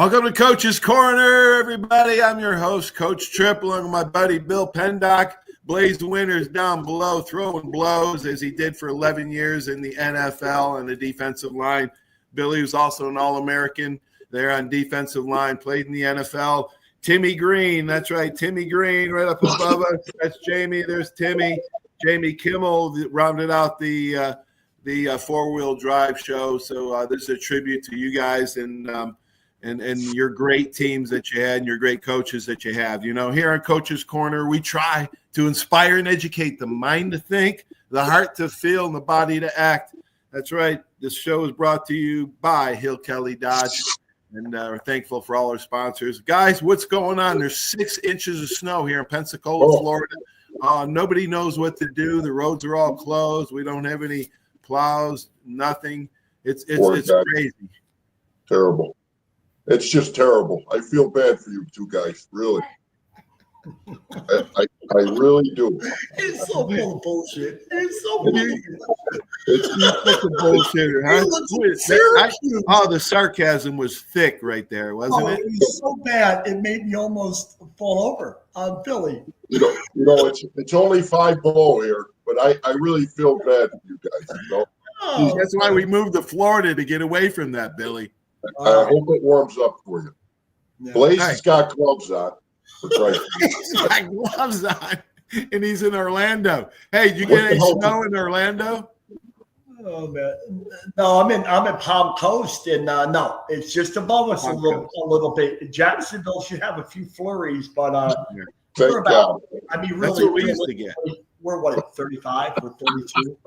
Welcome to Coach's Corner, everybody. I'm your host, Coach Tripp, along with my buddy Bill Pendock. Blaze Winters down below, throwing blows as he did for 11 years in the NFL on the defensive line. Billy was also an All-American there on defensive line, played in the NFL. Timmy Green, that's right, Timmy Green right up above us. That's Jamie. There's Timmy. Jamie Kimmel rounded out the four-wheel drive show. So this is a tribute to you guys and your great teams that you had and your great coaches that you have. You know, here on Coach's Corner, we try to inspire and educate the mind to think, the heart to feel, and the body to act. That's right. This show is brought to you by Hill Kelly Dodge, and we're thankful for all our sponsors. Guys, what's going on? There's 6 inches of snow here in Pensacola, Florida. Nobody knows what to do. The roads are all closed. We don't have any plows, nothing. It's crazy. Terrible. It's just terrible. I feel bad for you two guys, really. I really do. It's so full of bullshit. It's so bullshit. It's such a bullshitter, huh? The sarcasm was thick right there, wasn't it? It was so bad it made me almost fall over on Billy. You know, it's only 5 below here, but I really feel bad for you guys. You know? Oh, That's why we moved to Florida, to get away from that, Billy. I hope it warms up for you. yeah. Blaze has got gloves on. Right. He's got gloves on, and he's in Orlando. Hey, did you get any snow in Orlando? Oh man, no, I'm in Palm Coast, and no, it's just above us a little bit. Jacksonville should have a few flurries, but we're about. I mean, really, that's what we used to get. We're what, at 35 or 32.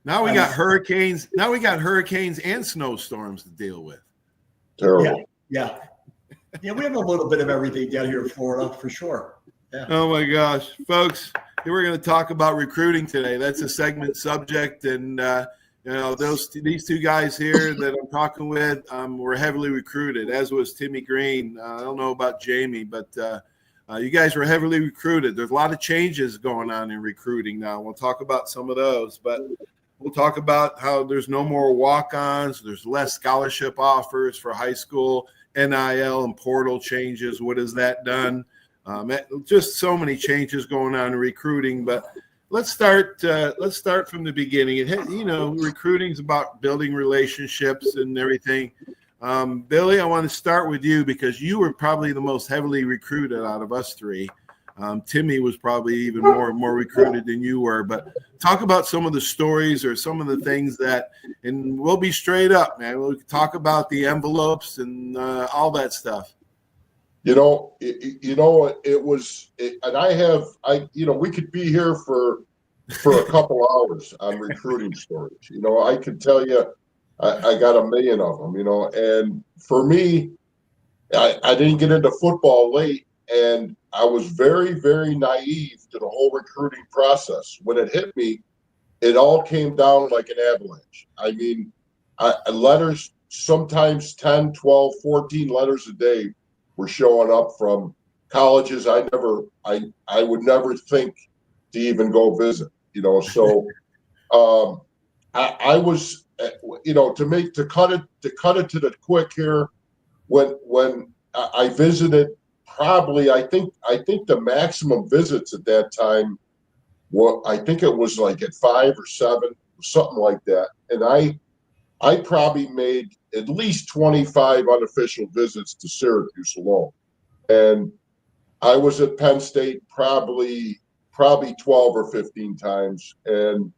Now we got hurricanes. Now we got hurricanes and snowstorms to deal with. Terrible. Yeah, we have a little bit of everything down here in Florida for sure. Yeah. Oh my gosh, folks, we're going to talk about recruiting today. That's a segment subject, and these two guys here that I'm talking with were heavily recruited, as was Timmy Green. I don't know about Jamie, but you guys were heavily recruited. There's a lot of changes going on in recruiting now. We'll talk about some of those, but we'll talk about how there's no more walk-ons. There's less scholarship offers for high school, NIL and portal changes. What has that done? Just so many changes going on in recruiting. But let's start from the beginning. Recruiting is about building relationships and everything. Billy, I want to start with you because you were probably the most heavily recruited out of us three. Timmy was probably even more recruited than you were. But talk about some of the stories or some of the things and we'll be straight up, man. We'll talk about the envelopes and all that stuff. We could be here for a couple hours on recruiting stories. I could tell you, I got a million of them, and for me, I didn't get into football late, and I was very, very naive to the whole recruiting process. When it hit me, it all came down like an avalanche. I mean, letters, sometimes 10, 12, 14 letters a day were showing up from colleges I would never think to even go visit, so I was, to cut it to the quick here, when I visited, probably I think the maximum visits at that time, I think it was like at 5 or 7, something like that, and I probably made at least 25 unofficial visits to Syracuse alone. And I was at Penn State probably 12 or 15 times. And,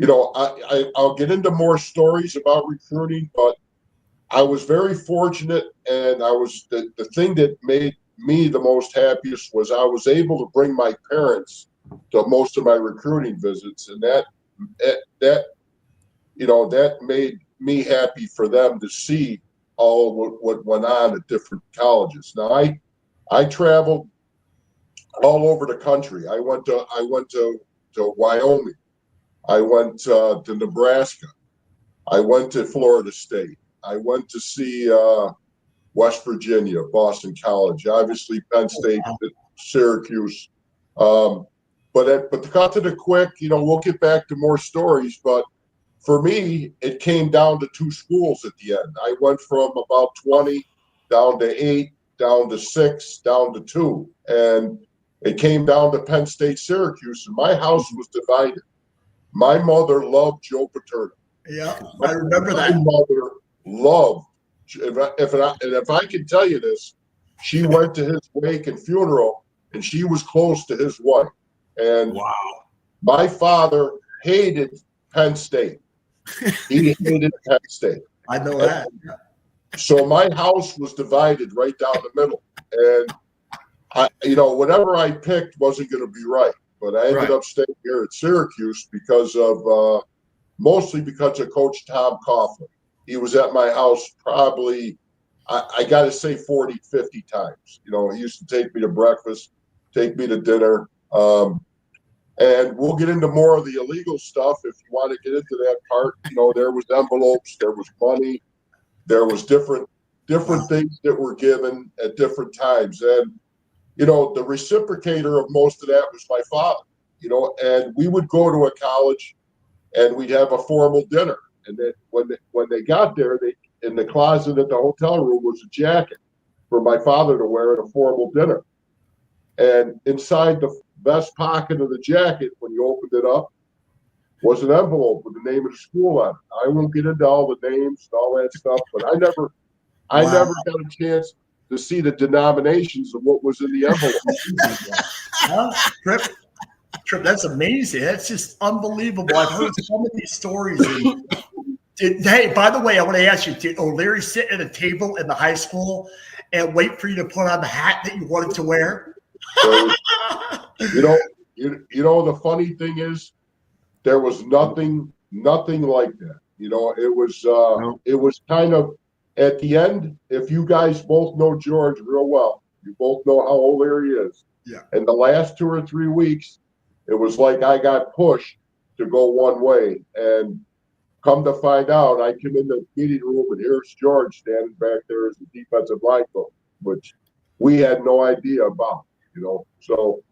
I'll get into more stories about recruiting, but I was very fortunate. And the thing that made me the most happiest was I was able to bring my parents to most of my recruiting visits. And that made me happy for them to see all what went on at different colleges. Now I traveled all over the country. I went to Wyoming. I went to Nebraska. I went to Florida State. I went to see West Virginia, Boston College, obviously Penn State, Syracuse. But to cut to the quick, we'll get back to more stories, but for me, it came down to 2 schools at the end. I went from about 20 down to 8, down to 6, down to 2. And it came down to Penn State, Syracuse, and my house was divided. My mother loved Joe Paterno. Yeah, I remember that. My mother loved, if I can tell you this, she went to his wake and funeral, and she was close to his wife. And Wow. my father hated Penn State. He hated Penn State. I know that. So my house was divided right down the middle. And whatever I picked wasn't going to be right. But I ended up staying here at Syracuse because of mostly because of Coach Tom Coughlin. He was at my house probably, I got to say 40, 50 times. He used to take me to breakfast, take me to dinner. And we'll get into more of the illegal stuff if you want to get into that part. There was envelopes, there was money, there was different things that were given at different times. And, the reciprocator of most of that was my father, and we would go to a college and we'd have a formal dinner. And then when they got there, in the closet at the hotel room was a jacket for my father to wear at a formal dinner. And inside the vest pocket of the jacket, when you opened it up, was an envelope with the name of the school on it. I won't get into all the names and all that stuff, but I never got a chance to see the denominations of what was in the envelope. Trip, that's amazing. That's just unbelievable. I've heard some of these stories. Hey, by the way, I want to ask you, did O'Leary sit at a table in the high school and wait for you to put on the hat that you wanted to wear? The funny thing is, there was nothing like that. It was kind of at the end. If you guys both know George real well, you both know how O'Leary is. Yeah. And the last 2 or 3 weeks, it was like I got pushed to go one way, and come to find out, I come in the meeting room and here's George standing back there as the defensive line coach, which we had no idea about. So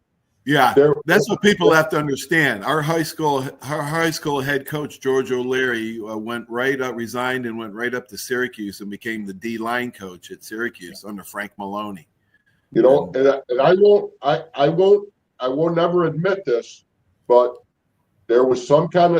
yeah, that's what people have to understand. Our high school head coach George O'Leary resigned and went right up to Syracuse and became the D-line coach at Syracuse under Frank Maloney. And I will never admit this, but there was something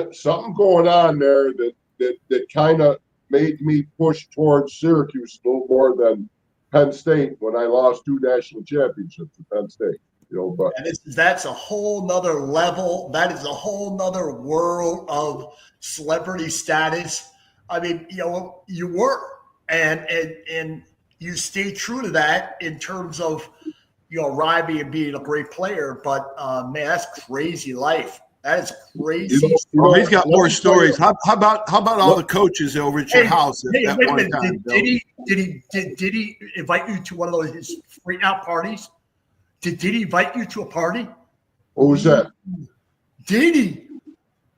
going on there that kind of made me push towards Syracuse a little more than Penn State when I lost 2 national championships at Penn State. But that's a whole nother level. That is a whole nother world of celebrity status. I mean, you were, and you stayed true to that in terms of, Ryby and being a great player. But man, that's crazy life. That is crazy. He's got more stories. How about all the coaches over at your house at wait a one minute. time? Did he invite you to one of his freak out parties? Did he invite you to a party? What was that? Did he?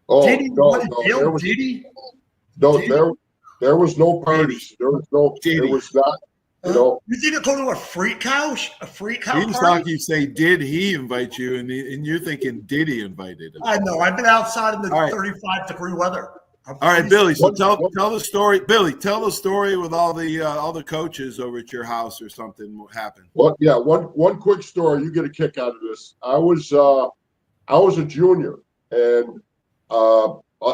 Oh, did he? No, did he? No, there was no parties. There was not. You didn't go to a freak house? A freak house? He's talking. You say, did he invite you? And you're thinking, did he invite him? I know. I've been outside in the 35-degree weather. All right, Billy. So tell the story. Billy, tell the story with all the coaches over at your house or something. What happened? Well, yeah. One quick story. You get a kick out of this. I was a junior, and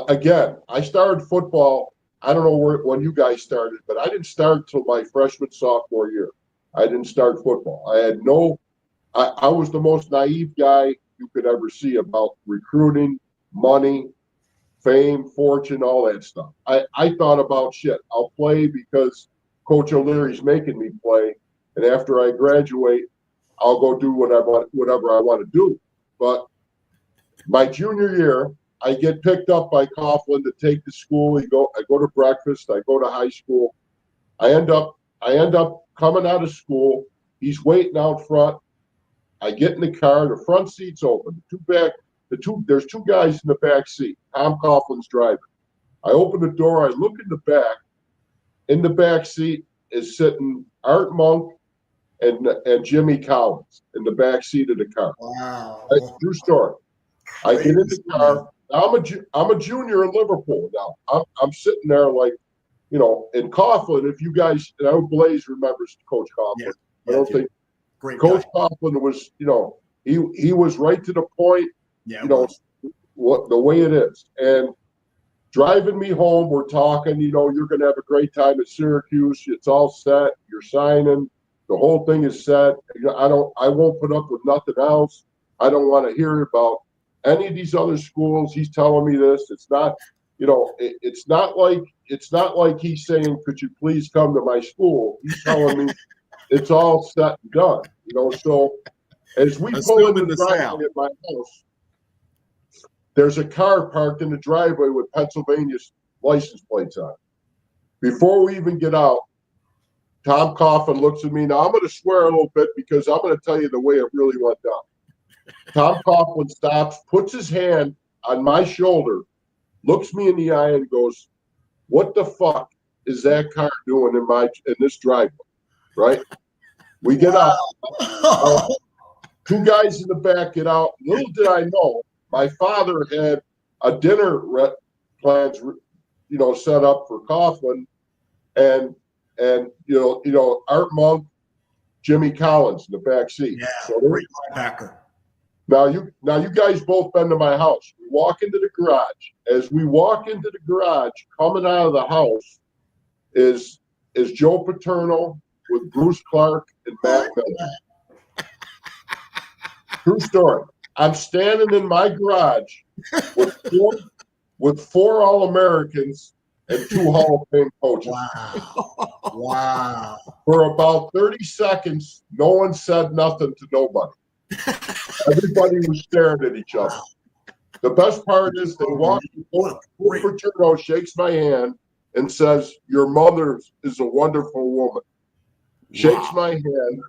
again, I started football. I don't know when you guys started, but I didn't start until my freshman, sophomore year. I didn't start football. I was the most naive guy you could ever see about recruiting, money, fame, fortune, all that stuff. I thought about shit. I'll play because Coach O'Leary's making me play, and after I graduate, I'll go do whatever I want to do. But my junior year, I get picked up by Coughlin to take to school. I go to breakfast. I go to high school. I end up coming out of school. He's waiting out front. I get in the car. The front seat's open. There's 2 guys in the back seat. Tom Coughlin's driving. I open the door. I look in the back. In the back seat is sitting Art Monk and Jimmy Collins in the back seat of the car. Wow. That's a true story. I get in the car. I'm a junior in Liverpool now. I'm sitting there like, in Coughlin, if you guys, and I know Blaze remembers Coach Coughlin. Yeah. I don't think great Coach guy. Coughlin was, he was right to the point, Yeah, what the way it is. And driving me home, we're talking, you're going to have a great time at Syracuse. It's all set. You're signing. The whole thing is set. I won't put up with nothing else. I don't want to hear about any of these other schools. He's telling me this. It's not, it's not like he's saying, could you please come to my school? He's telling me it's all set and done, so as we pull in the driveway at my house, there's a car parked in the driveway with Pennsylvania's license plates on it. Before we even get out, Tom Coughlin looks at me. Now, I'm going to swear a little bit because I'm going to tell you the way it really went down. Tom Coughlin stops, puts his hand on my shoulder, looks me in the eye and goes, what the fuck is that car doing in this driveway, right? We get out. Two guys in the back get out. Little did I know, my father had a dinner plans, set up for Coughlin, and Art Monk, Jimmy Collins in the back seat. Yeah, so great linebacker. Now you guys both been to my house. We walk into the garage. As we walk into the garage, coming out of the house is Joe Paterno with Bruce Clark and Matt Miller. True story. I'm standing in my garage with four All-Americans and 2 Hall of Fame coaches. Wow. For about 30 seconds, no one said nothing to nobody. Everybody was staring at each other. The best part is they walk. Paterno shakes my hand and says, "Your mother is a wonderful woman." Shakes my hand,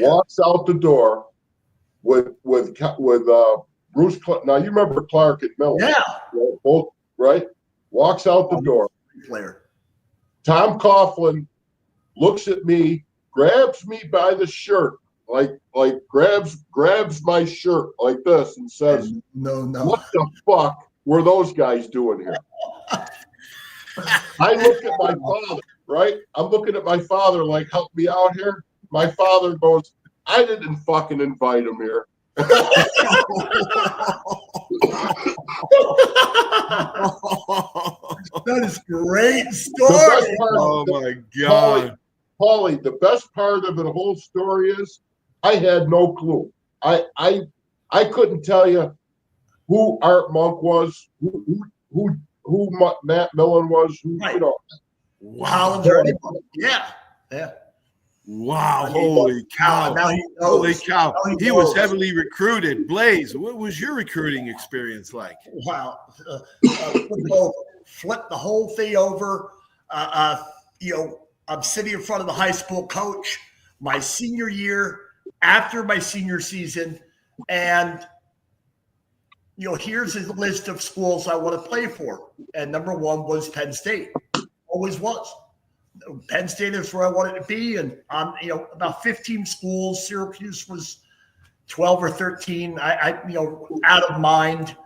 walks out the door with Bruce Clark. Now you remember Clark and Miller, yeah, right? Both right. Walks out the door. Player. Tom Coughlin looks at me, grabs me by the shirt, like grabs my shirt like this and says, No. What the fuck were those guys doing here? I look at my father, right? I'm looking at my father like, help me out here. My father goes, I didn't fucking invite him here. That is great story. My God. Paulie, the best part of the whole story is I had no clue. I couldn't tell you who Art Monk was, who Matt Millen was, right. Wow. Yeah. Wow, holy cow. Now he knows. Holy cow. He was heavily recruited. Blaze, what was your recruiting experience like? Wow. Flip the whole thing over. I'm sitting in front of the high school coach my senior year, after my senior season, and here's a list of schools I want to play for. And number 1 was Penn State. Always was. Penn State is where I wanted to be, and I'm about 15 schools. Syracuse was 12 or 13. I out of mind.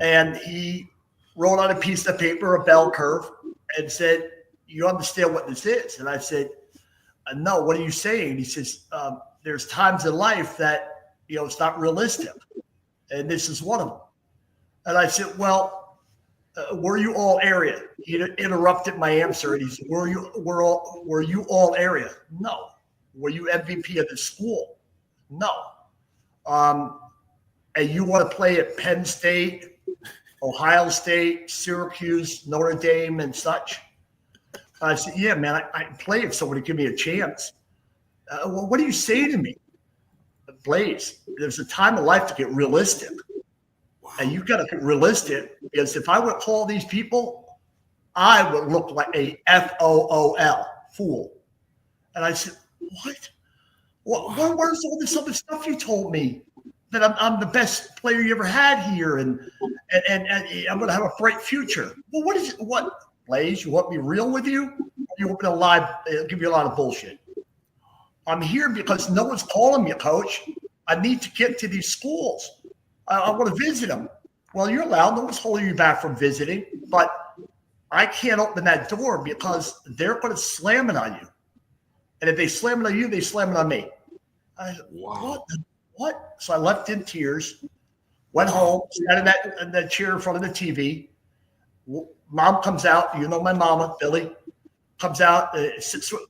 And he wrote on a piece of paper a bell curve and said, "You understand what this is?" And I said, "No. What are you saying?" He says, "There's times in life that it's not realistic, and this is one of them." And I said, "Well, were you all area?" He interrupted my answer, and he said, were you all area? No. Were you MVP of the school? No. And you want to play at Penn State, Ohio State, Syracuse, Notre Dame, and such? I said, "Yeah, man, I play if somebody give me a chance." Well, what do you say to me? Blaze, there's a time in life to get realistic. And you've got to get realistic, because if I would call these people, I would look like a fool. And I said, what? Where's all this other stuff you told me? That I'm the best player you ever had here, and I'm going to have a bright future. Well, what is it? What, Blaze? You want me real with you? Or you want me to lie? Give you a lot of bullshit. I'm here because no one's calling me, coach. I need to get to these schools. I want to visit them. Well, you're allowed. No one's holding you back from visiting, but I can't open that door because they're going to slam it on you. And if they slam it on you, they slam it on me. I said, Wow. What? So I left in tears, went home, sat in that chair in front of the TV. Mom comes out. You know my mama, Billy, comes out, 6'1",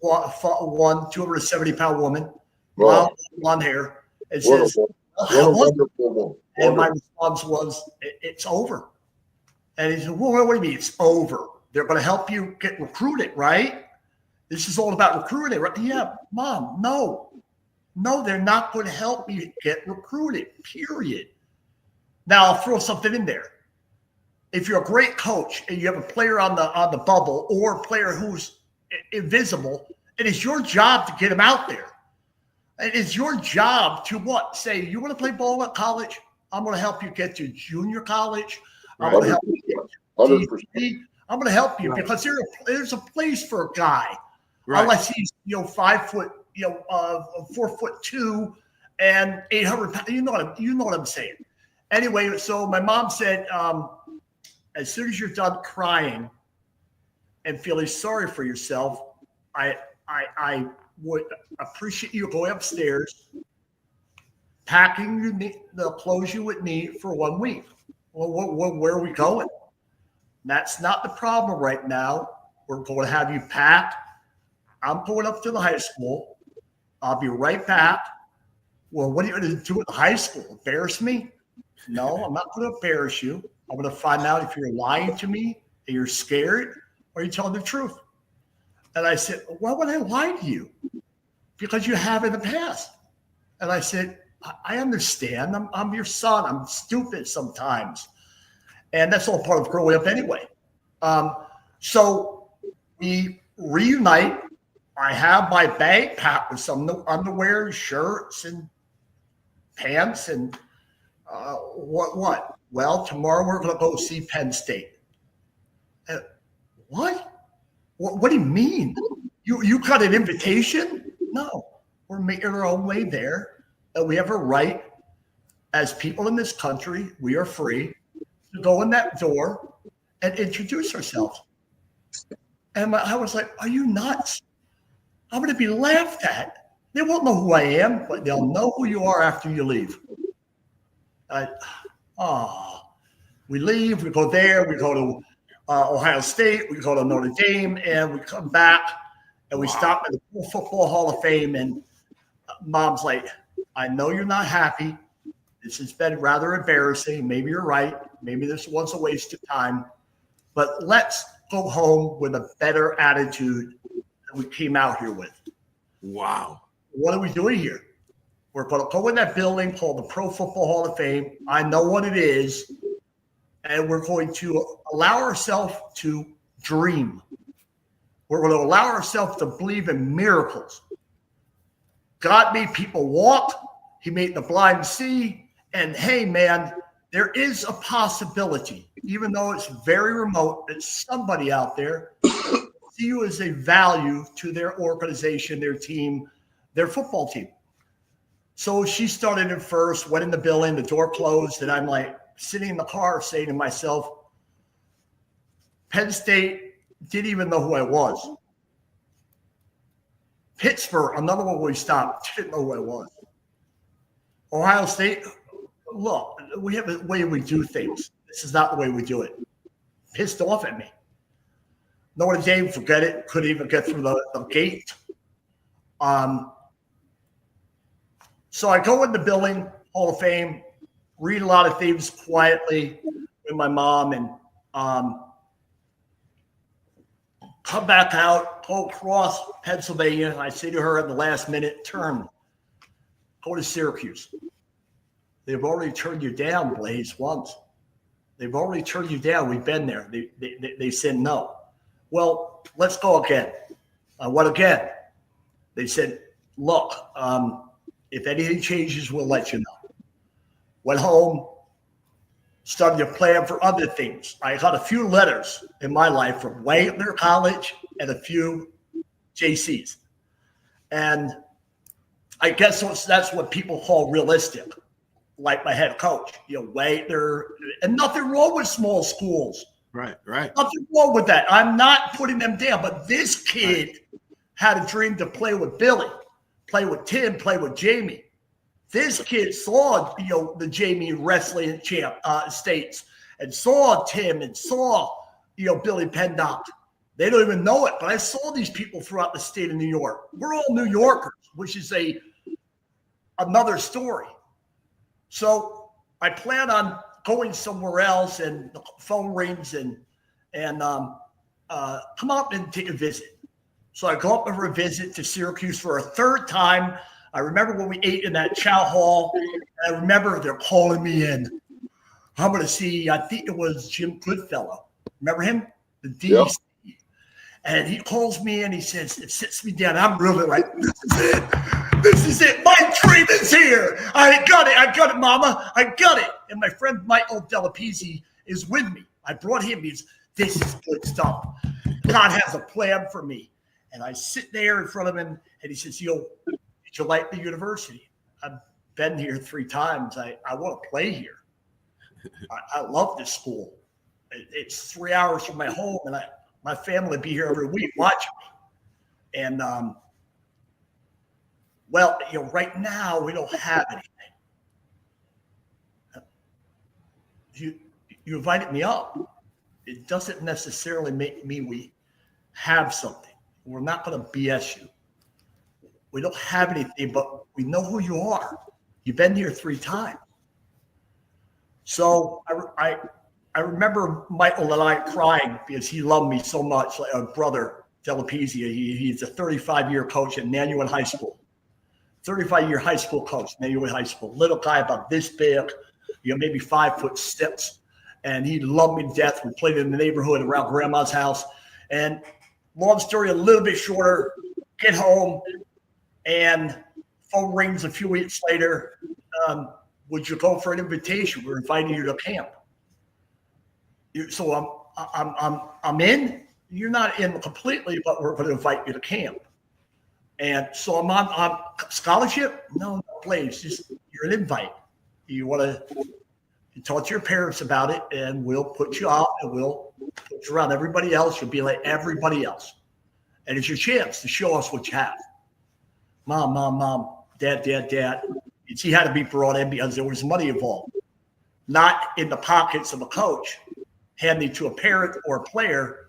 270-pound woman, blonde hair, and says, and my response was, it's over. And he said, well, what do you mean it's over? They're going to help you get recruited, right? This is all about recruiting, right? Yeah, Mom, no, they're not going to help you get recruited, period. Now, I'll throw something in there. If you're a great coach and you have a player on the bubble or a player who's invisible, it is your job to get him out there. It is your job to what? Say, you want to play ball at college? I'm going to help you get to junior college. I'm going to help you get to DC. I'm going to help you because there's a place for a guy. Right. Unless he's 5 foot, 4'2" and 800 pounds. You know what I'm saying. Anyway, so my mom said, as soon as you're done crying and feeling sorry for yourself, I would appreciate you going upstairs, packing the clothes you would need for 1 week. Well, where are we going? That's not the problem right now. We're going to have you pack. I'm going up to the high school. I'll be right back. Well, what are you going to do at the high school? Embarrass me? No, I'm not going to embarrass you. I'm going to find out if you're lying to me and you're scared or you're telling the truth. And I said, why would I lie to you? Because you have in the past. And I said, I understand. I'm your son. I'm stupid sometimes. And that's all part of growing up anyway. So we reunite. I have my bag packed with some underwear, shirts, and pants. And what? Well, tomorrow we're going to go see Penn State. What? What do you mean? You got an invitation? No. We're making our own way there. And we have a right, as people in this country, we are free to go in that door and introduce ourselves. And I was like, are you nuts? I'm going to be laughed at. They won't know who I am, but they'll know who you are after you leave. We leave, we go there, we go to Ohio State, we go to Notre Dame, and we come back and we stop at the Pro Football Hall of Fame. And Mom's like, I know you're not happy. This has been rather embarrassing. Maybe you're right. Maybe this was a waste of time. But let's go home with a better attitude than we came out here with. Wow. What are we doing here? We're going to go in that building called the Pro Football Hall of Fame. I know what it is. And we're going to allow ourselves to dream. We're going to allow ourselves to believe in miracles. God made people walk. He made the blind see. And hey, man, there is a possibility, even though it's very remote, that somebody out there see you as a value to their organization, their team, their football team. So she started in first, went in the building, the door closed, and I'm like sitting in the car saying to myself, Penn State didn't even know who I was. Pittsburgh, another one we stopped, didn't know who I was. Ohio State, look, we have a way we do things. This is not the way we do it. Pissed off at me. Notre Dame, forget it. Couldn't even get through the gate. So I go in the building, Hall of Fame, read a lot of things quietly with my mom, and come back out, go across Pennsylvania. I say to her at the last minute, turn, go to Syracuse. They've already turned you down, Blaze, once. They've already turned you down. We've been there. They said no. Well, let's go again. What again? They said, look, if anything changes, we'll let you know. Went home, started to plan for other things. I got a few letters in my life from Wagner College and a few JCs. And I guess that's what people call realistic, like my head coach, Wagner, and nothing wrong with small schools. Right. Nothing wrong with that. I'm not putting them down, but this kid had a dream to play with Billy, play with Tim, play with Jamie. This kid saw, the Jamie wrestling champ states and saw Tim and saw, Billy Pendock. They don't even know it, but I saw these people throughout the state of New York. We're all New Yorkers, which is another story. So I plan on going somewhere else, and the phone rings and come up and take a visit. So I go up for a visit to Syracuse for a third time. I remember when we ate in that chow hall, and I remember they're calling me in. I'm going to see, I think it was Jim Goodfellow. Remember him? The DC. Yep. And he calls me and he says, it sits me down. I'm really like, this is it. This is it. My dream is here. I got it, Mama. I got it. And my friend Michael Delapizzi is with me. I brought him. This is good stuff. God has a plan for me. And I sit there in front of him and he says, did you like the university? I've been here 3 times. I want to play here. I love this school. It's 3 hours from my home, and my family be here every week watching me. And, right now we don't have anything. You invited me up. It doesn't necessarily make me we have something. We're not going to BS you. We don't have anything, but we know who you are. You've been here 3 times. So I remember Michael and I crying because he loved me so much, like a brother, Delapizia. He's a 35-year coach at Nanuet High School. 35-year high school coach, Nanuet High School. Little guy about this big, maybe 5'6", and he loved me to death. We played in the neighborhood around Grandma's house. And long story a little bit shorter, get home, and phone rings a few weeks later. Would you go for an invitation? We're inviting you to camp. So I'm in. You're not in completely, but we're going to invite you to camp. And so I'm on scholarship. No, please, just you're an invite. You want to talk to your parents about it, and we'll put you out, and we'll put you around everybody else. You'll be like everybody else, and it's your chance to show us what you have. Mom, dad. He had to be brought in because there was money involved, not in the pockets of a coach, handing to a parent or a player,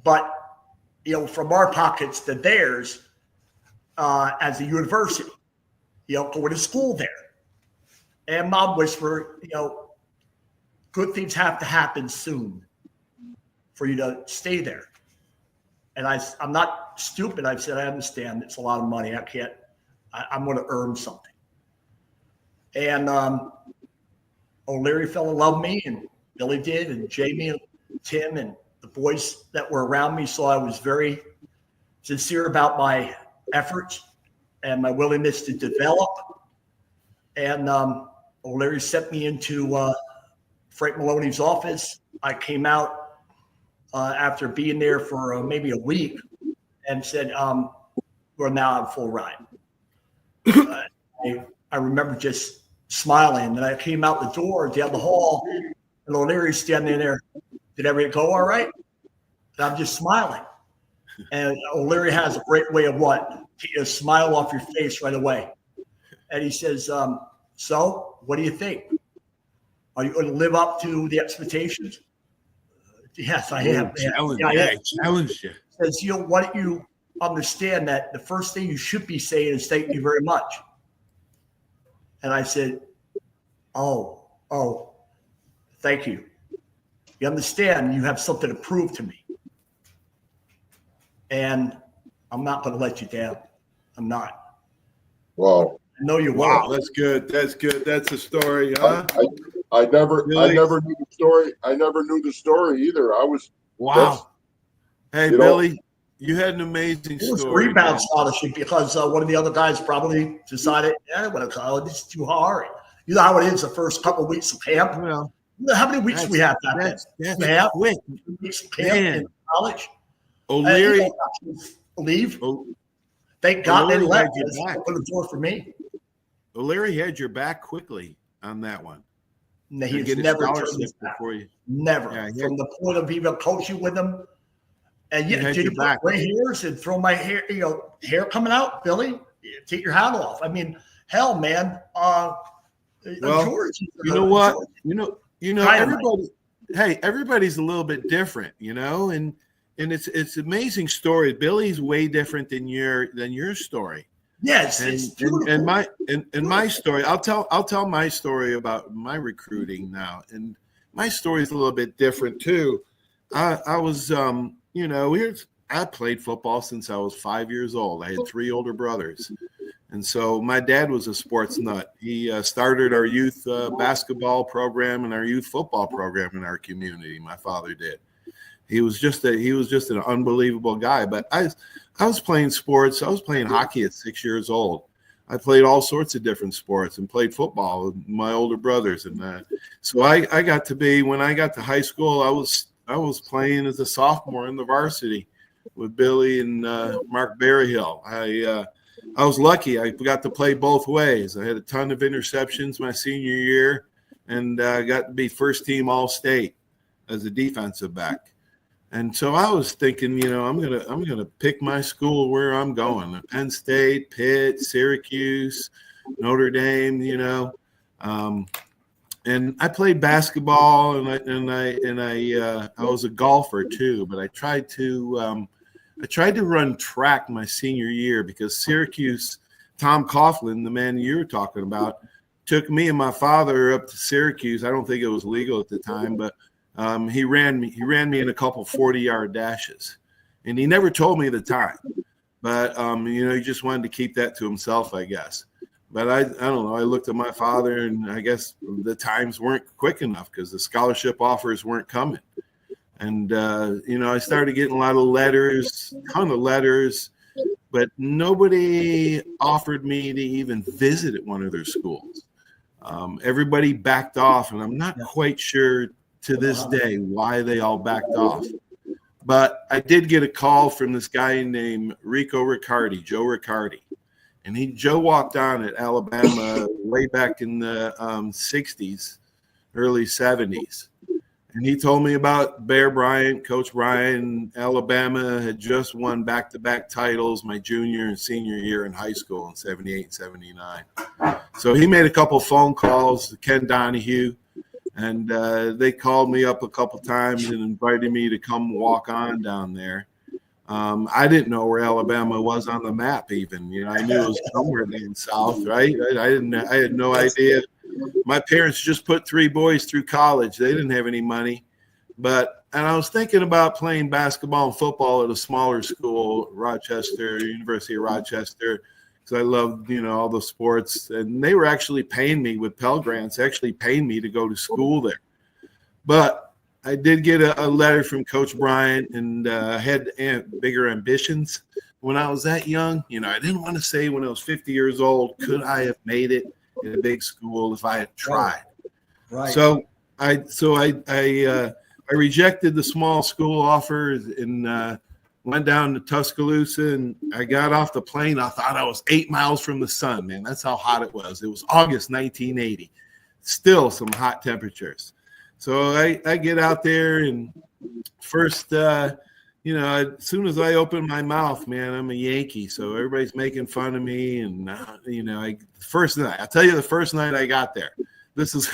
but from our pockets to theirs as a university, going to school there. And Mom whispered, good things have to happen soon for you to stay there. And I'm not stupid. I said, I understand it's a lot of money. I'm going to earn something. And O'Leary fell in love with me, and Billy did, and Jamie and Tim and the boys that were around me. So I was very sincere about my efforts and my willingness to develop. And O'Leary sent me into Frank Maloney's office. I came out after being there for maybe a week and said, we're now on full ride. I remember just smiling, and I came out the door down the hall, and O'Leary's standing there. Did everything go all right? And I'm just smiling. And O'Leary has a great way of taking a smile off your face right away. And he says, so what do you think? Are you going to live up to the expectations? Yes, I am. I challenged you. Says, why don't you understand that the first thing you should be saying is thank you very much. And I said, oh, thank you. You understand you have something to prove to me. And I'm not going to let you down. I'm not. Wow. I know you Wow, won't. that's good. That's a story, huh? I never knew the story. I never knew the story either. I was wow. Hey, Billy, you had an amazing it was story. Rebound scholarship because one of the other guys probably decided, I want to college. This is too hard. You know how it is the first couple of weeks of camp. Well, how many weeks we have back then? That's quick. 2 weeks of camp in college. O'Leary leave. Thank God they left. Back. Open the door for me. O'Leary had your back quickly on that one. He's get a never turned scholarship his back. before you. Never. Yeah, From the point of even coaching with him. And He had did your he back. put gray hairs and throw my hair, hair coming out, Billy? Take your hat off. I mean, hell, man. George, you know what? George, Everybody. Hey, everybody's a little bit different, and it's an amazing story. Billy's way different than your story. Yes, it's beautiful. And my story. I'll tell my story about my recruiting now, and my story is a little bit different too. I was I played football since I was 5 years old. I had 3 older brothers. And so my dad was a sports nut. He started our youth basketball program and our youth football program in our community. My father did. He was just an unbelievable guy. But I was playing sports. I was playing hockey at 6 years old. I played all sorts of different sports and played football with my older brothers. And so I got to be, when I got to high school, I was playing as a sophomore in the varsity with Billy and Mark Berryhill. I was lucky. I got to play both ways. I had a ton of interceptions my senior year, and got to be first team All-State as a defensive back. And so I was thinking, I'm gonna pick my school where I'm going: Penn State, Pitt, Syracuse, Notre Dame. And I played basketball, and I was a golfer too. But I tried to run track my senior year because Syracuse, Tom Coughlin, the man you were talking about, took me and my father up to Syracuse. I don't think it was legal at the time, but he ran me in a couple 40-yard dashes, and he never told me the time. But he just wanted to keep that to himself, I guess. But I don't know. I looked at my father, and I guess the times weren't quick enough because the scholarship offers weren't coming. And, I started getting a lot of letters, ton of letters, but nobody offered me to even visit at one of their schools. Everybody backed off, and I'm not quite sure to this day why they all backed off. But I did get a call from this guy named Joe Riccardi. And Joe walked on at Alabama way back in the 60s, early 70s. And he told me about Bear Bryant, Coach Bryant. Alabama had just won back-to-back titles my junior and senior year in high school in 78 and 79. So he made a couple phone calls to Ken Donahue, and they called me up a couple times and invited me to come walk on down there. I didn't know where Alabama was on the map even. I knew it was somewhere down south, right? I had no idea. My parents just put 3 boys through college. They didn't have any money. And I was thinking about playing basketball and football at a smaller school, University of Rochester, because I loved, all the sports. And they were actually paying me with Pell Grants, paying me to go to school there. But I did get a letter from Coach Bryant, and had bigger ambitions when I was that young. I didn't want to say when I was 50 years old, could I have made it in a big school if I had tried? Right. So I rejected the small school offer and went down to Tuscaloosa, and I got off the plane. I thought I was 8 miles from the sun, man. That's how hot it was. It was August 1980. Still some hot temperatures. So I get out there, and first, as soon as I open my mouth, man, I'm a Yankee. So everybody's making fun of me. And, first night, I'll tell you the first night I got there, this is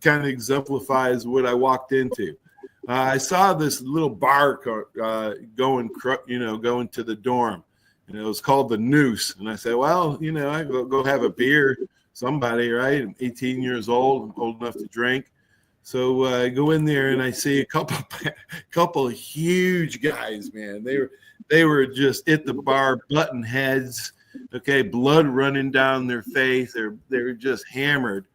kind of exemplifies what I walked into. I saw this little bar going to the dorm, and it was called the Noose. And I said, well, I go have a beer, somebody, right? I'm 18 years old. I'm old enough to drink. So I go in there, and I see a couple of huge guys, man. They were just at the bar, button heads, okay, blood running down their face. They were just hammered,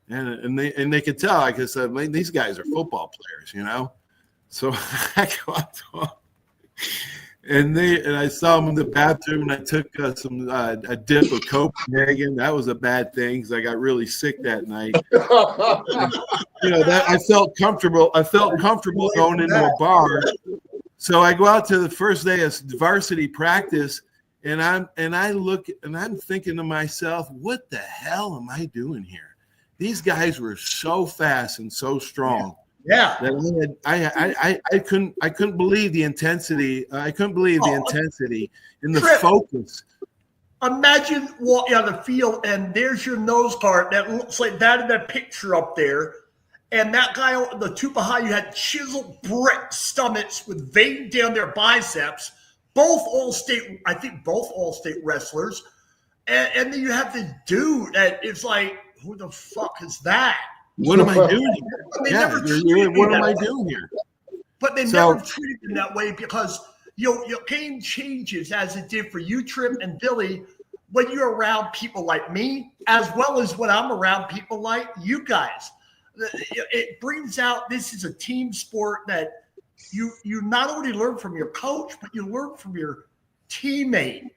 and they could tell. Like I said, man, these guys are football players, So I go out to them, and I saw them in the bathroom, and I took a dip of Copenhagen. That was a bad thing because I got really sick that night. That I felt comfortable. I felt comfortable going into a bar. So I go out to the first day of varsity practice, and I'm thinking to myself, what the hell am I doing here? these guys were so fast and so strong. Yeah. That I couldn't believe the intensity. I couldn't believe the intensity and the Trip. focus. Imagine walking on the field and there's your nose guard that looks like that in that picture up there. And that guy, the two behind you, had chiseled brick stomachs with vein down their biceps. Both all-state wrestlers. And then you have this dude that is like, who the fuck is that? What am I doing here? What am I doing here? But they never treated him that way because your game changes as it did for you, Trip and Billy, when you're around people like me, as well as when I'm around people like you guys. It brings out, this is a team sport that you not only learn from your coach, but you learn from your teammate.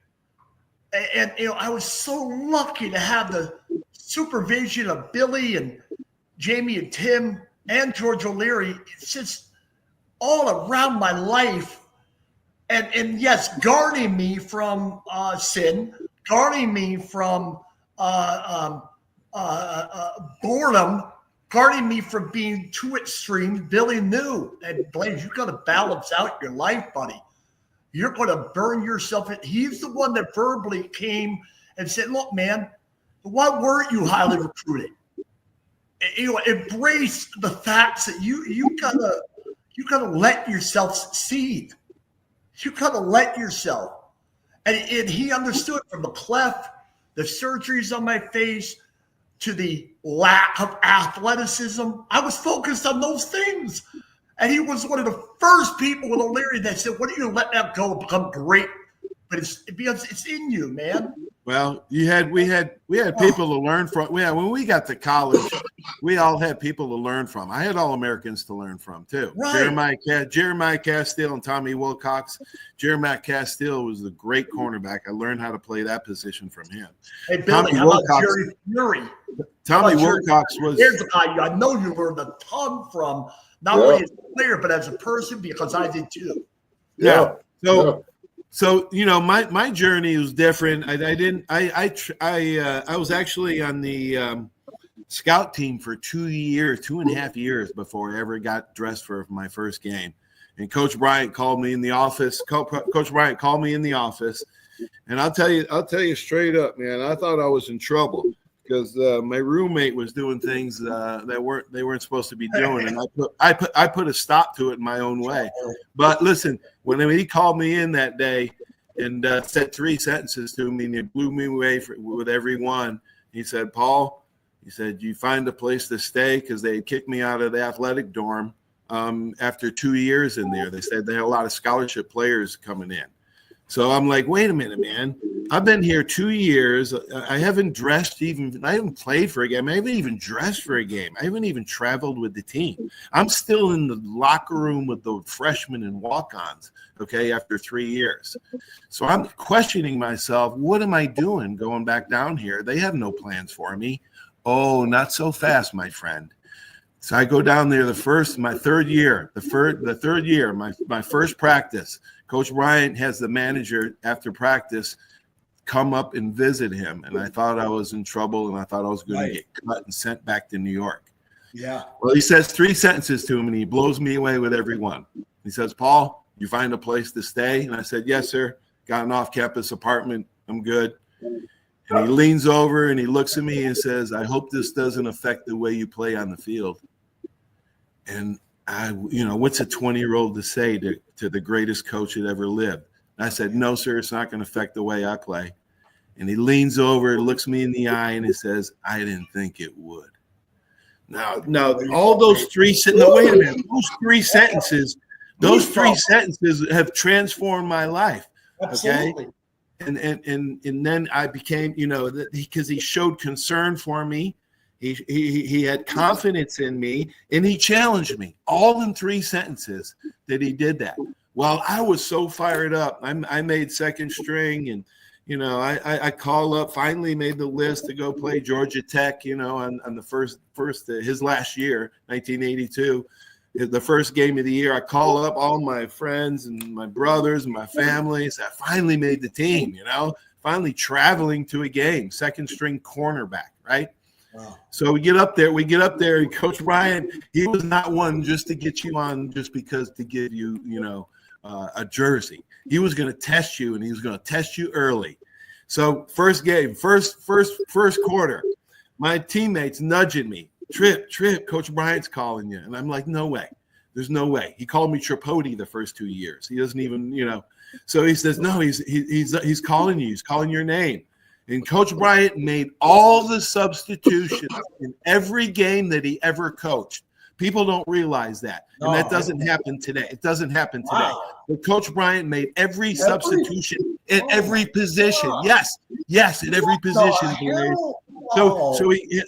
And I was so lucky to have the supervision of Billy and Jamie and Tim and George O'Leary. It's just all around my life. And yes, guarding me from sin, guarding me from boredom, guarding me from being too extreme. Billy knew, and Blaze, you got to balance out your life, buddy. You're going to burn yourself. He's the one that verbally came and said, look, man, why weren't you highly recruited? Embrace the facts that you gotta let yourself succeed. You gotta let yourself. And he understood from the cleft, the surgeries on my face, to the lack of athleticism. I was focused on those things. And he was one of the first people with O'Leary that said, "What are you going to let that go and become great?" But it's because it's in you, man. Well, we had people to learn from. Yeah, when we got to college, we all had people to learn from. I had All-Americans to learn from too. Right. Jeremiah Castile and Tommy Wilcox. Jeremiah Castile was the great cornerback. I learned how to play that position from him. Hey, Billy, how about Jerry Fury? Tommy Wilcox was. Here's a guy I know you learned a ton from, not only as a player but as a person, because I did too. Yeah. So my journey was different. I was actually on the scout team for 2.5 years before I ever got dressed for my first game. And Coach Bryant called me in the office. Coach Bryant called me in the office, and I'll tell you straight up, man. I thought I was in trouble because my roommate was doing things they weren't supposed to be doing, and I put a stop to it in my own way. But listen, when he called me in that day and said 3 sentences to me, and he blew me away with every one. He said, "Paul," he said, "you find a place to stay," because they had kicked me out of the athletic dorm after 2 years in there. They said they had a lot of scholarship players coming in. So I'm like, wait a minute, man. I've been here 2 years. I haven't I haven't played for a game. I haven't even dressed for a game. I haven't even traveled with the team. I'm still in the locker room with the freshmen and walk-ons, okay, after 3 years. So I'm questioning myself, what am I doing going back down here? They have no plans for me. Oh, not so fast, my friend. So I go down there my third year, my first practice. Coach Bryant has the manager after practice come up and visit him. And I thought I was in trouble, and I thought I was going to get cut and sent back to New York. Yeah. Well, he says 3 sentences to him, and he blows me away with every one. He says, "Paul, you find a place to stay?" And I said, "Yes, sir. Got an off-campus apartment. I'm good." And he leans over and he looks at me and says, "I hope this doesn't affect the way you play on the field." And what's a 20-year-old to say to the greatest coach that ever lived? And I said, "No, sir, it's not going to affect the way I play." And he leans over, looks me in the eye, and he says, "I didn't think it would." Now, all those wait a minute. Those three sentences have transformed my life. Absolutely. Okay. And then I became, because he showed concern for me. He had confidence in me, and he challenged me all in 3 sentences that he did that. Well, I was so fired up. I made second string, and I call up, finally made the list to go play Georgia Tech, on the first his last year, 1982, the first game of the year. I call up all my friends and my brothers and my families. I finally made the team, finally traveling to a game, second string cornerback, right? Wow. So we get up there, and Coach Bryant, he was not one just to get you on just because to give you, a jersey. He was going to test you, and he was going to test you early. So first game, first quarter, my teammates nudging me, Trip, Coach Bryant's calling you. And I'm like, no way. There's no way. He called me Tripodi the first 2 years. He doesn't even, So he says, no, he's calling you. He's calling your name. And Coach Bryant made all the substitutions in every game that he ever coached. People don't realize that. And that doesn't happen today. It doesn't happen today. Wow. But Coach Bryant made every substitution in every position. Yes, in every position.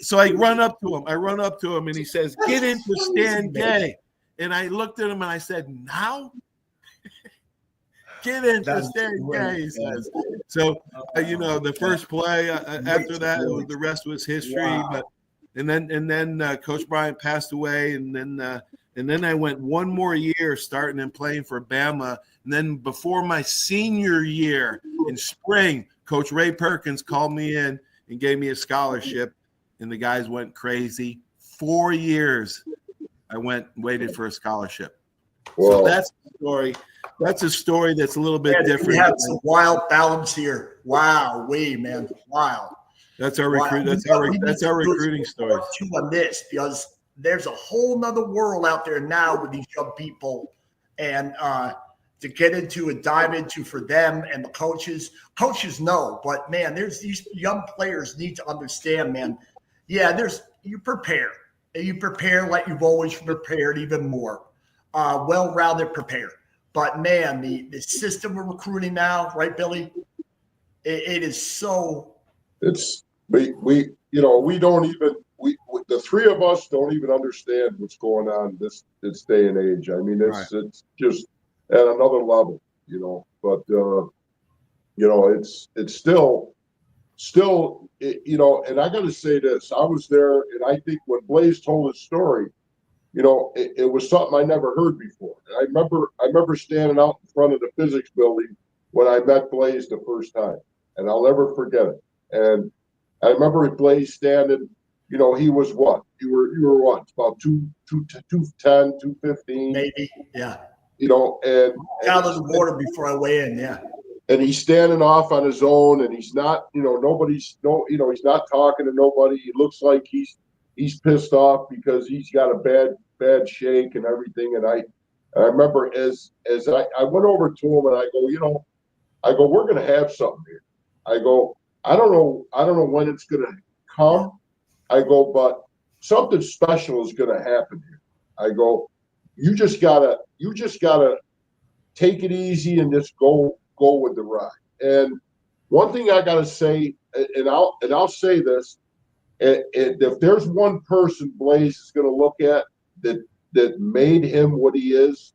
So I run up to him. And he says, "Get into Stan Gay." And I looked at him and I said, "Now?" Get into Stan Gay, he says. So, the first play after that, the rest was history. Wow. But and then Coach Bryant passed away, and then I went one more year starting and playing for Bama. And then before my senior year in spring, Coach Ray Perkins called me in and gave me a scholarship, and the guys went crazy. 4 years I waited for a scholarship. Whoa. So that's the story. That's a story that's a little bit different. We have some wild balance here. Wow, man. Wow. That's our recruit. That's our recruiting story. On this, because there's a whole nother world out there now with these young people, and to get into and dive into for them and the coaches. Coaches know, but man, there's these young players need to understand, man. Yeah, you prepare like you've always prepared, even more, well-rounded, prepared. But man, the system of recruiting now, right, Billy? It is so. It's we don't even the three of us don't even understand what's going on this day and age. I mean, it's just at another level, But it's still. And I got to say this: I was there, and I think when Blaze told his story, it was something I never heard before. And I remember standing out in front of the physics building when I met Blaze the first time, and I'll never forget it. And I remember Blaze standing. He was what? You were what? About 210, 215, maybe, yeah. And out of the water before I weigh in, yeah. And he's standing off on his own, and he's not, he's not talking to nobody. He looks like he's pissed off because he's got a bad shake and everything. And I remember as I went over to him and I go, we're going to have something here. I go, I don't know when it's going to come. I go, but something special is going to happen here. I go, you just gotta take it easy and just go with the ride. And one thing I gotta say, and I'll say this, and if there's one person Blaze is gonna look at that made him what he is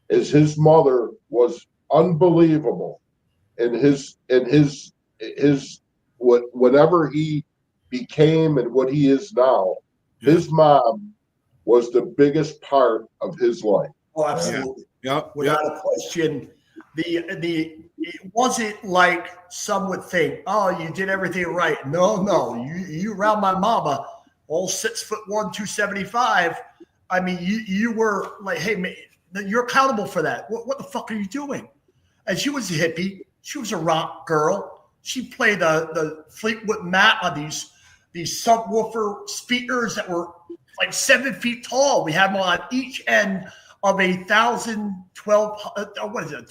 his mother was unbelievable, and his whatever he became and what he is now. His mom was the biggest part of his life. Oh, absolutely. Yeah. Without a question. It wasn't like some would think, oh, you did everything right. No. You around my mama, all 6'1", 275. I mean, you were like, hey, man, you're accountable for that. What the fuck are you doing? And she was a hippie. She was a rock girl. She played the Fleetwood Mac on these subwoofer speakers that were like 7 feet tall. We had them on each end of a 1,200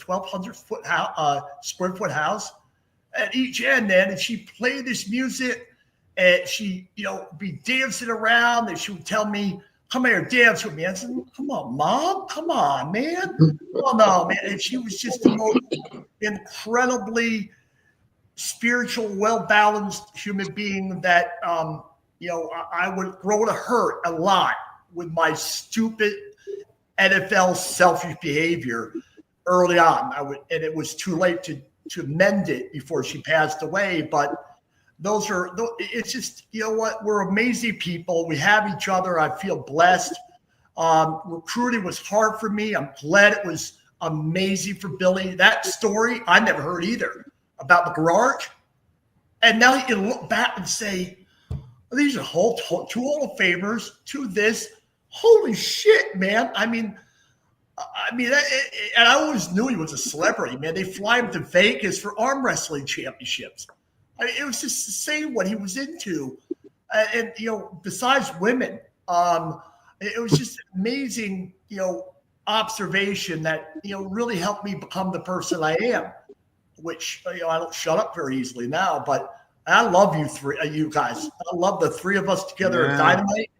square foot house at each end, man. And she played this music, and she, be dancing around, and she would tell me, "Come here, dance with me." I said, "Come on, Mom. Come on, man." Oh no, man. And she was just the most incredibly spiritual, well-balanced human being that, I would grow to hurt a lot with my stupid NFL selfish behavior early on. And it was too late to mend it before she passed away. But it's just, we're amazing people. We have each other. I feel blessed. Recruiting was hard for me. I'm glad it was amazing for Billy. That story I never heard either about the garage. And now you can look back and say, These are two Hall of Famers, two this. Holy shit, man. I mean, and I always knew he was a celebrity, man. They fly him to Vegas for arm wrestling championships. I mean, it was just to say what he was into. And, besides women, it was just an amazing, observation that, really helped me become the person I am, which, I don't shut up very easily now, but I love you guys. I love the three of us together at Dynamite.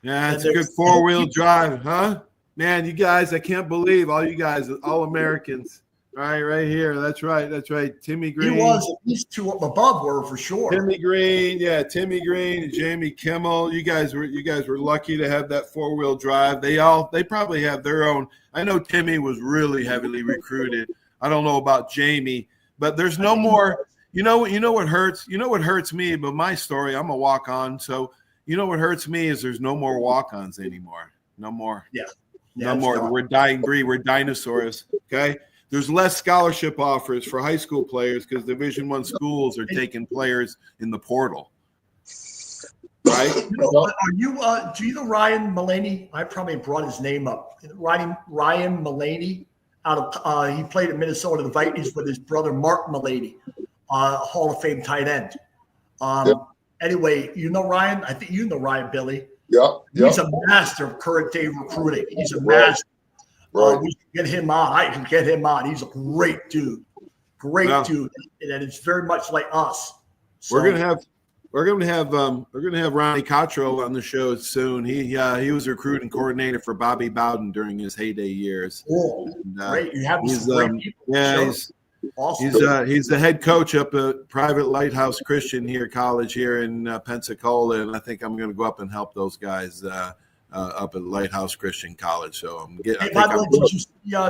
Yeah, it's a good 4-wheel drive, huh? Man, you guys, I can't believe all you guys, all Americans. Right here. That's right. Timmy Green. He was. These two up above were for sure. Timmy Green and Jamie Kimmel. You guys were lucky to have that 4-wheel drive. They probably have their own. I know Timmy was really heavily recruited. I don't know about Jamie, but there's no more. You know what hurts? You know what hurts me? But my story, I'm a walk-on. So you know what hurts me is there's no more walk-ons anymore. No more. Yeah. No more. We're dying breed. We're dinosaurs. Okay. There's less scholarship offers for high school players because Division I schools are taking players in the portal. Right? Do you know Ryan Mullaney? I probably brought his name up. Ryan Mullaney out of he played at Minnesota the Vikings with his brother Mark Mullaney, Hall of Fame tight end. Anyway, you know Ryan? I think you know Ryan, Billy. Yeah. He's a master of current day recruiting. He's a master. Right. We can get him on. I can get him on. He's a great dude. Dude. And it's very much like us. So, we're gonna have Ronnie Cottrell on the show soon. He was a recruiting coordinator for Bobby Bowden during his heyday years. Cool. Great. You have some great people. Yeah, awesome. He's the head coach up at Private Lighthouse Christian College here in Pensacola, and I think I'm going to go up and help those guys up at Lighthouse Christian College. So I'm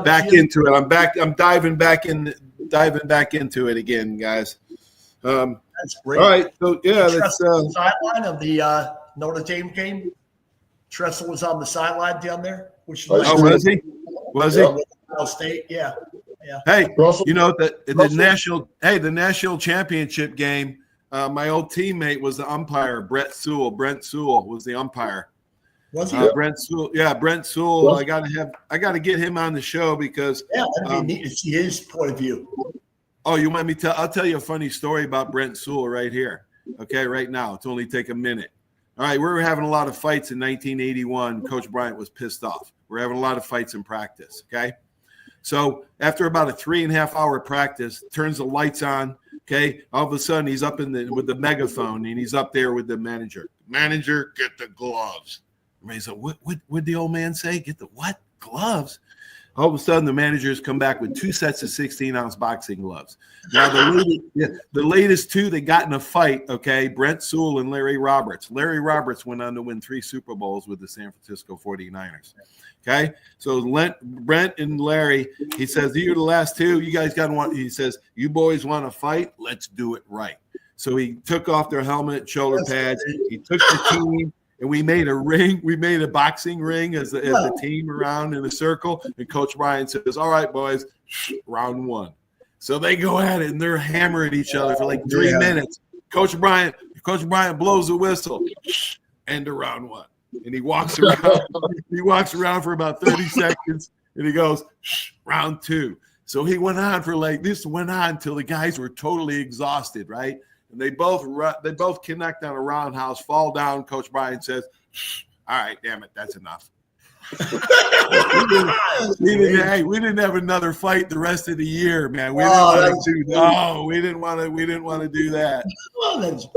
back into it. I'm diving back into it again, guys. That's great. All right. So yeah, that's sideline of the Notre Dame game. Tressel was on the sideline down there. Was he? Was he? Ohio State. Yeah. Hey, the national championship game. My old teammate was the umpire. Brent Sewell was the umpire. Was he? Brent Sewell. Yeah, Brent Sewell. I gotta get him on the show because that'd be neat to see his point of view. Oh, you want me to? I'll tell you a funny story about Brent Sewell right here. Okay, right now. It's only take a minute. All right, we were having a lot of fights in 1981. Coach Bryant was pissed off. We're having a lot of fights in practice. Okay, so after about a 3.5-hour practice, turns the lights on. Okay, all of a sudden he's up with the megaphone and he's up there with the manager. Manager, get the gloves. Everybody said, what the old man say? Get the what? Gloves? All of a sudden, the managers come back with 2 sets of 16-ounce boxing gloves. Now, the latest two that got in a fight, okay, Brent Sewell and Larry Roberts. Larry Roberts went on to win 3 Super Bowls with the San Francisco 49ers. Okay, so Brent and Larry, he says, you're the last two. You guys got one. He says, you boys want to fight? Let's do it right. So he took off their helmet, shoulder pads. He took the team. And we made a ring. We made a boxing ring as the team around in a circle. And Coach Bryant says, all right, boys, round 1. So they go at it, and they're hammering each other for like 3 minutes. Coach Bryant blows the whistle. End of round 1. And he walks around. He walks around for about 30 seconds, and he goes, round 2. So he went on until the guys were totally exhausted, right? And they both connect on a roundhouse, fall down. Coach Bryant says, all right, damn it, that's enough. we didn't have another fight the rest of the year, man. We didn't want to do that.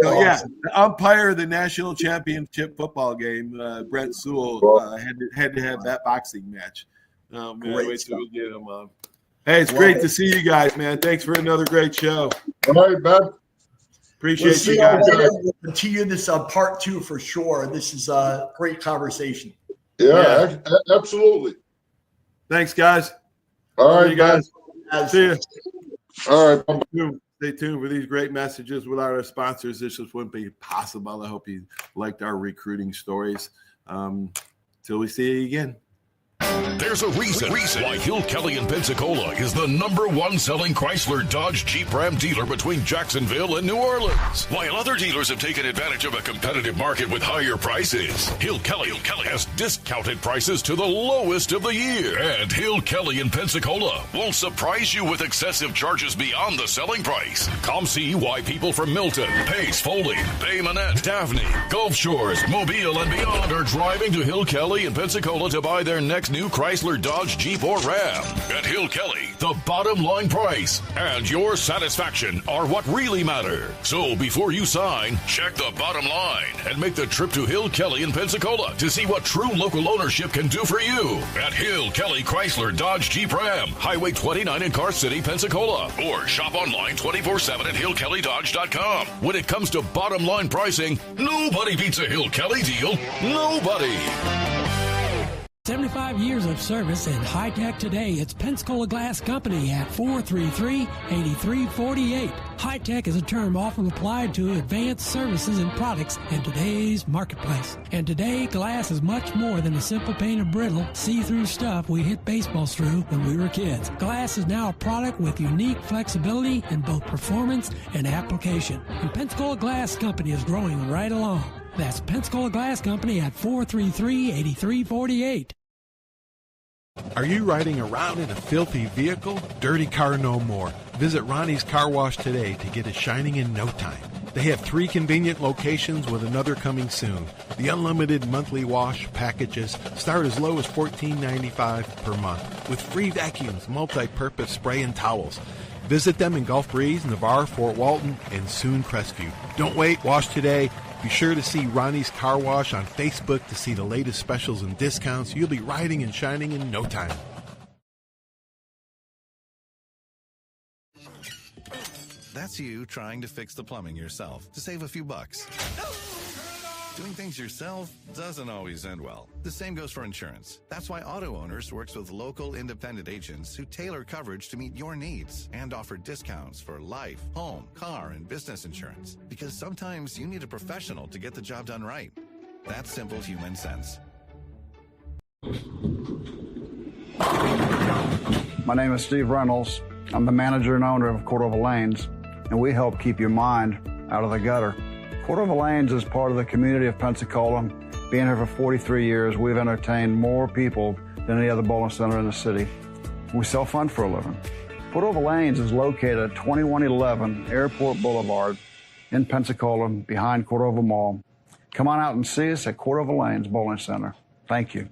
So, yeah, the umpire of the national championship football game, Brent Sewell, had to have that boxing match. Oh, man, wait till we get him on. Hey, it's great to see you guys, man. Thanks for another great show. All right, man. Appreciate you guys. We'll continue this part 2 for sure. This is a great conversation. Yeah. Absolutely. Thanks, guys. All right, guys. See you. All right. Stay tuned for these great messages. Without our sponsors, this just wouldn't be possible. I hope you liked our recruiting stories. Till we see you again. There's a reason why Hill Kelly in Pensacola is the #1 selling Chrysler Dodge Jeep Ram dealer between Jacksonville and New Orleans. While other dealers have taken advantage of a competitive market with higher prices, Hill Kelly has discounted prices to the lowest of the year. And Hill Kelly in Pensacola won't surprise you with excessive charges beyond the selling price. Come see why people from Milton, Pace, Foley, Bay Minette, Daphne, Gulf Shores, Mobile, and beyond are driving to Hill Kelly in Pensacola to buy their next new Chrysler, Dodge, Jeep, or Ram. At Hill Kelly, the bottom line price and your satisfaction are what really matter. So before you sign, check the bottom line and make the trip to Hill Kelly in Pensacola to see what true local ownership can do for you. At Hill Kelly Chrysler, Dodge, Jeep, Ram, Highway 29 in Car City, Pensacola. Or shop online 24/7 at hillkellydodge.com. When it comes to bottom line pricing, nobody beats a Hill Kelly deal. Nobody. 75 years of service in high-tech today. It's Pensacola Glass Company at 433-8348. High-tech is a term often applied to advanced services and products in today's marketplace. And today, glass is much more than a simple pane of brittle, see-through stuff we hit baseballs through when we were kids. Glass is now a product with unique flexibility in both performance and application. And Pensacola Glass Company is growing right along. That's Pensacola Glass Company at 433-8348. Are you riding around in a filthy vehicle? Dirty car no more. Visit Ronnie's Car Wash today to get it shining in no time. They have 3 convenient locations with another coming soon. The unlimited monthly wash packages start as low as $14.95 per month with free vacuums, multi-purpose spray and towels. Visit them in Gulf Breeze, Navarre, Fort Walton, and soon Crestview. Don't wait, wash today. Be sure to see Ronnie's Car Wash on Facebook to see the latest specials and discounts. You'll be riding and shining in no time. That's you trying to fix the plumbing yourself to save a few bucks. Doing things yourself doesn't always end well. The same goes for insurance. That's why Auto Owners works with local independent agents who tailor coverage to meet your needs and offer discounts for life, home, car, and business insurance. Because sometimes you need a professional to get the job done right. That's simple human sense. My name is Steve Reynolds. I'm the manager and owner of Cordova Lanes, and we help keep your mind out of the gutter. Cordova Lanes is part of the community of Pensacola. Being here for 43 years, we've entertained more people than any other bowling center in the city. We self-fund for a living. Cordova Lanes is located at 2111 Airport Boulevard in Pensacola, behind Cordova Mall. Come on out and see us at Cordova Lanes Bowling Center. Thank you.